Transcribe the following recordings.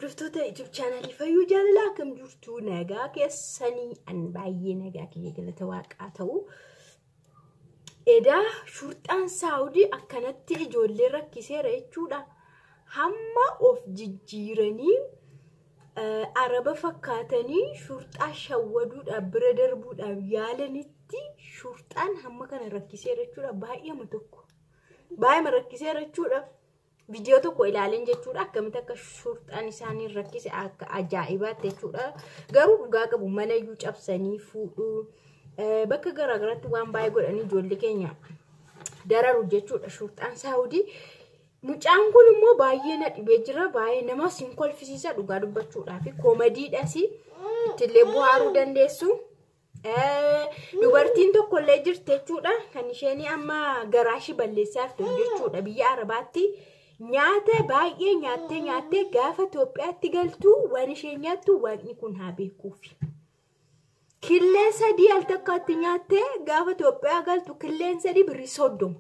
hordoftoota YouTube channel Fayyuu Jaalalaa akkam jirtu nagaa keessanii an baay'ee nagaa kiyya galata waaqaa ta'u edaa shurxaan Saawudii akkanatti ijoollee rakkiseera jechuudha hamma of jijjiiranii araba fakkaatanii shurxaa shawwaduudhaaf bira darbuudhaaf yaalanitti shurxaan hamma kana rakkiseera jechuudha baay'ee rakkiseera jechuudha. Video tokko ilaaleen jechuudha akkamitti akka shurxaan isaanii rakkise akka ajaa'ibaatti jechuudha garuu dhugaa qabu mana iyyuu cabsanii fuudhu bakka garaagaraatti waan baay'ee godhanii ijoollee keenya dararu jechuudha shurxaan Saawudii mucaan kun immoo baay'ee na dhibee jira baay'ee nama sin kolfisiisa dhugaa dubbachuudhaaf koomediidhaas ittillee bu'aaruu dandeessu dubartiin tokko illee jirti jechuudha kan isheen amma garaashi balleessaaf jechuudha biyya Arabaatti. Nyaata baay'ee nyaattee gaafa Itoophiyaatti galtu waan ishee nyaattu waaqni kun haa beekuuf. Killee sadii al takkaatti nyaattee gaafa Itoophiyaa galtu killeen sadii birrii 30.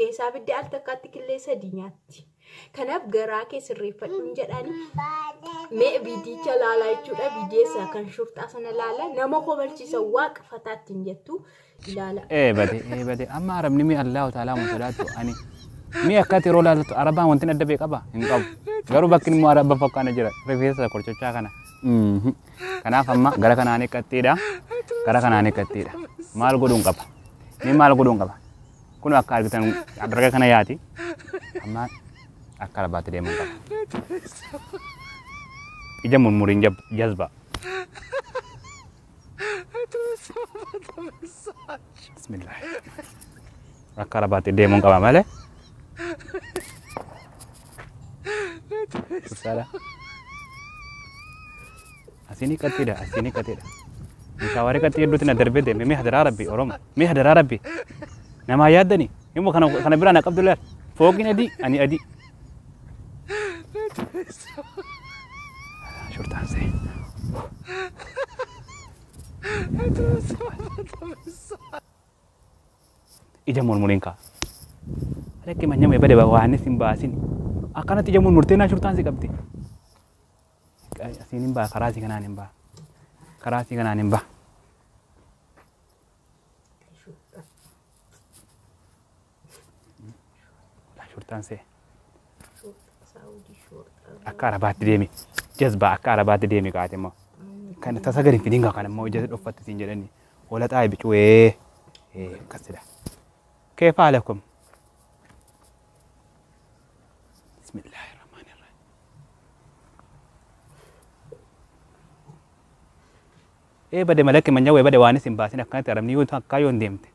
Eesaa fidde al takkaatti killee sadii nyaatti. Kanaaf garaa kee sirreeffadhuun jedhanii mee viidicha laalaa jechuudha viidiyeessaa kan shurxaa sana laala nama kobalchiisa waaqa fataattiin jettu ilaala. Bade amma arabni mi Allahu ta'ala musalaatu ani. Mi akkati rola arabaa wanti adda beekaba hin qabu garuu bakki immoo araba fakkaana jira rifeensa korchochaa kana kanaaf amma gara kanaan eekkatteedha maal godhuun qaba mi maal godhuun qaba kun akka argitan darga kana yaati amma akka arabaatti deemuun qaba ija murmuriin jazba bismillah akka arabaatti deemuun qaba malee Susah asini katida misawari katida dutina darbede mi hadara rabbi nama yadani imu kana birana Abdullah fogin adi ani adi shurtan se ija murmurinka Lagi macam apa deh bawaannya simbasin. Akan nanti jamun murtena shurtan sih kapti. Sini mbak karasi kanan mbak. Shurtan sih. Akar abad demi. Jazba akar abad demi kata mau. Kan tasagarin fidinga kan mau jazz ofat sinjada ni. Olah tay bicuwe. Kasida. Kaifa alakum? Bismillahirrahmanirrahim. Bade malaki manyawe bade wani simbasin akkan taramni yun kayon demte.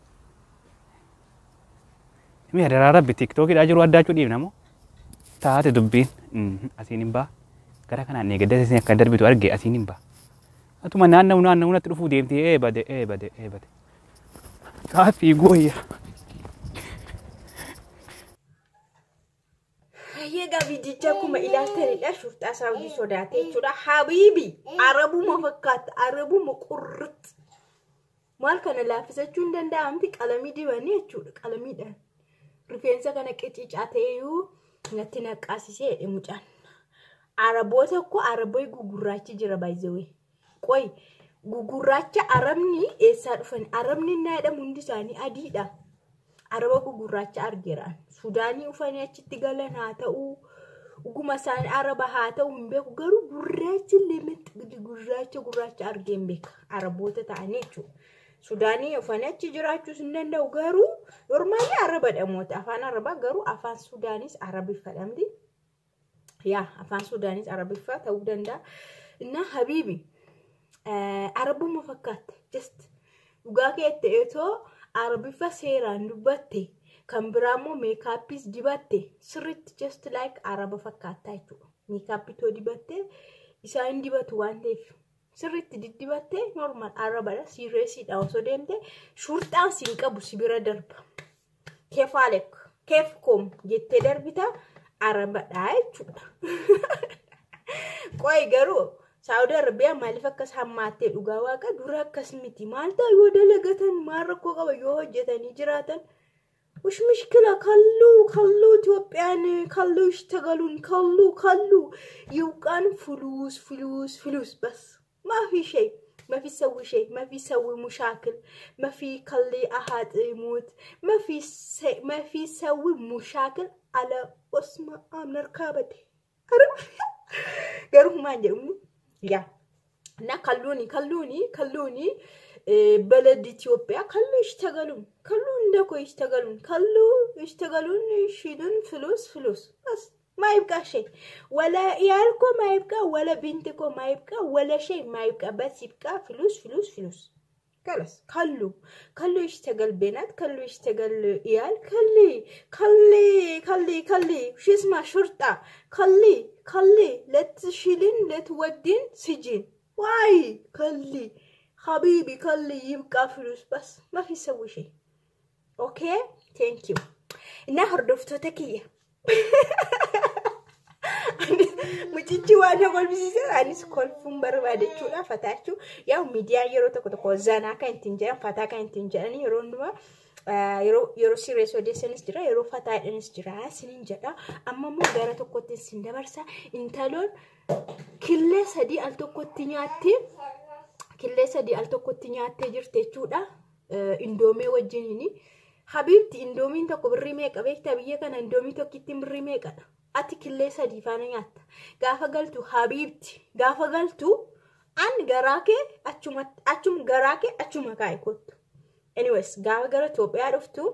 Mi hadara rabbi TikTok ida jiru adda cudi namo. Taate dubbin asinin ba. Gara kana ne gadda sai kan darbitu arge asinin ba. Atuma nanna natti dufu demte bade. Tafi goya. Yega vidicha kuma ilaaltanidha shurxaa Saawudii sodaatee jechuudha habiibi arabuma fakkaata arabuma qurrt maal kana laafisachuun danda'amti qalamii dibanii jechuudha qalamiidhaan rifeensa kana qicicaateeyyuu natti naqqaasisee mucaan araboota ko araboy gugurraachi jira baay'ee qoy gugurraacha arabni eessaa dhufan arabni naadha hundi isaanii adiidha araba gugurraacha argeeraan Sudaanii ufanii achitti galan haa ta'u uguma isaan araba haa ta'u hin beeku garuu gurraachi lemexi gurraacha argeen beeka araboota ta'anii jechuudha Sudaanii ufanii achi jiraachuus hin danda'u garuu normaalii araba dhamoota afaan arabaa garuu afaan Sudaanis arabiffadhamti afaan Sudaanis arabiffa ta'uu danda'a inna habiibi arabuma fakkaata just dhugaa keetti eetoo arabiffa seeraan dubbatte kan biraammoo meekaapis dibatte sirriitti just like araba fakkaata jechuudha meekaapitoo dibatte isaan dibatu waan ta'eef sirriitti diddibatte normal arabadha sireesiidha osoo deemte shurxaan siin qabu sibira darba keefkom jettee darbita arabadha jechuudha qoy garuu Saudi Arabia maaliif akkas hammaattee dhugaa waaqa dura akkas miti maal ta'u yoo dalagatan maal rakkoo qaba yoo hojjetanii jiraatan وش مشكلة كلو إثيوبيان كلو يشتغلون كلو يوقان فلوس بس ما في شيء ما في سوي شيء ما في سوي مشاكل ما في كلي أحد يموت ما في سوي مشاكل على اسم أمن ركابتي قالوا ما جاوني يا نا كلوني بلد إثيوبيا كلو يشتغلون كلو يشتغلون يشيلون فلوس بس ما يبقى شيء ولا عيالكم ما يبقى ولا بنتكم ما يبقى ولا شيء ما يبقى بس يبقى فلوس خلاص كلو يشتغل بنات كلو يشتغل عيال كلي شو اسمه شرطة كلي لا تشيلين لا تودين سجين واي كلي حبيبي كلي يبقى فلوس بس ما في سوي شيء اوكي ثانك يو انها هردفتو تكيه mucichi waan kolbisiisan anis kolfuun barbaadechuudha fataachuu yaa miidiyaa yeroo tokko zanaa kan ittiin jedhan fataa kan ittiin jedhan yeroo hundumaa yeroo sirrees odeessanis jira yeroo fataadhanis jira sinin jedha amma immoo gara tokkotti sin dabarsa intaloon killee sadii al tokkotti nyaattee jirte jechuudha indoomee wajjiniini habibti indoomiin tokko birrii meeqa beektaa biyya kana indoomii tokkittiin birrii meeqadha ati killee sadii faana nyaatta gaafa galtu habibti gaafa galtu an garaake achuma kaa'e kottu anyways gaafa gara Itoophiyaa dhuftu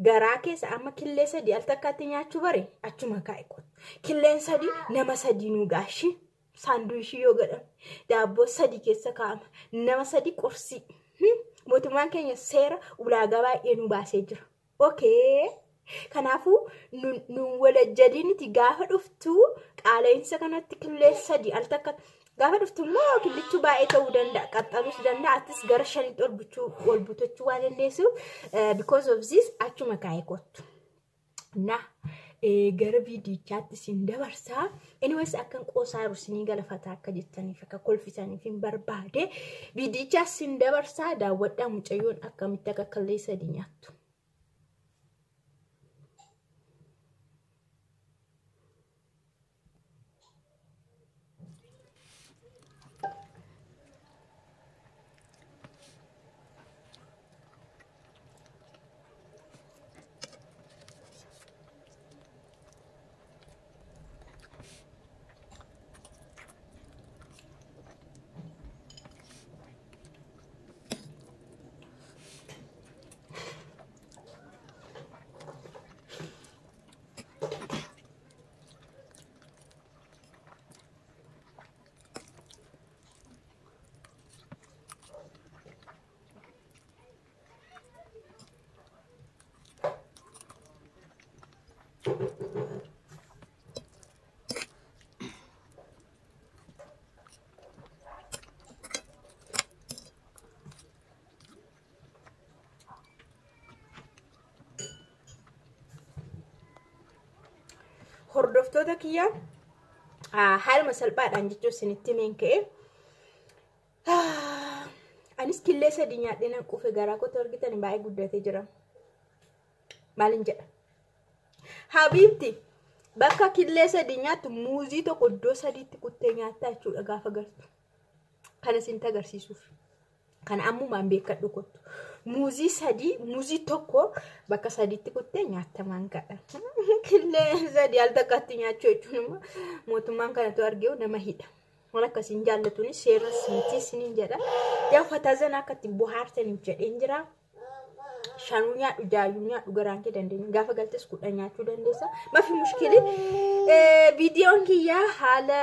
garaake sa amma killee sadii al takkaatti nyaachuu bare achuma kaa'e kottu killeen sadii nama sadii nu gaashi saanduushii yoo gadhan daabboo sadii keessa kaa'ama nama sadii qorsii mootummaan keenya seera ulaagaa baay'ee nu baasee jira okay kanaafu nun wala jadiniti gaafa dhuftu qaala'insa kanatti killee sadii al takka gaafa dhuftu immoo killichu baay'ee ta'uu danda'a qaxxaluus danda'a atis gara shanitti ol butachuu waan dandeessu because of this achuma kaa'e kottu na gara viidiyochaatti sin dabarsaa anyways akkan qoosaaru sinii galafataa akka jettaniif akka kolfisaniif hin barbaade viidiyochaa sin dabarsaa daawwadhaa mucayyoon akkamitti akka killee sadii nyaattu hordoftoota kiyya haaluma salphaadhaan jechuun isinitti menka'e anis killee sadii nyaadhee nan quufe garaa kootti argitan baay'ee guddatee jira maalin jedha habibti bakka killee sadii nyaattu muuzii tokko iddoo sadiitti kuttee nyaattaa jechuudha gaafa galtu kana isinta agarsiisuuf kana ammumaan beekadhu kottu muuzii tokko bakka sadiitti kuttee nyaattamaan kadha killee sadii al takkatti nyaachuu jechuun mootummaan kanatu argee nama hidha waan akkasiin jaallatuunis seera miti isiniin jedha yaa fataazan akkatti bohaartaniif jedheen jira shanuu nyaadhu jaayuu nyaadhu garaan kee dandeenya gaafa galtes kudha nyaachuu dandeessa mafi mushkili viidiyoon kiyyaa haala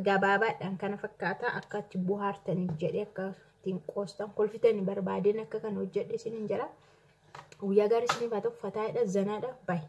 gabaabaadhaan kana fakkaata akkatti bohaartaniif jedhee akka ittiin qoostan kolfitanii barbaadeen akka kana hojjedhe isiniin jira guyyaa gaarii isiniif haa ta'u fataadha zanaadha baay'ee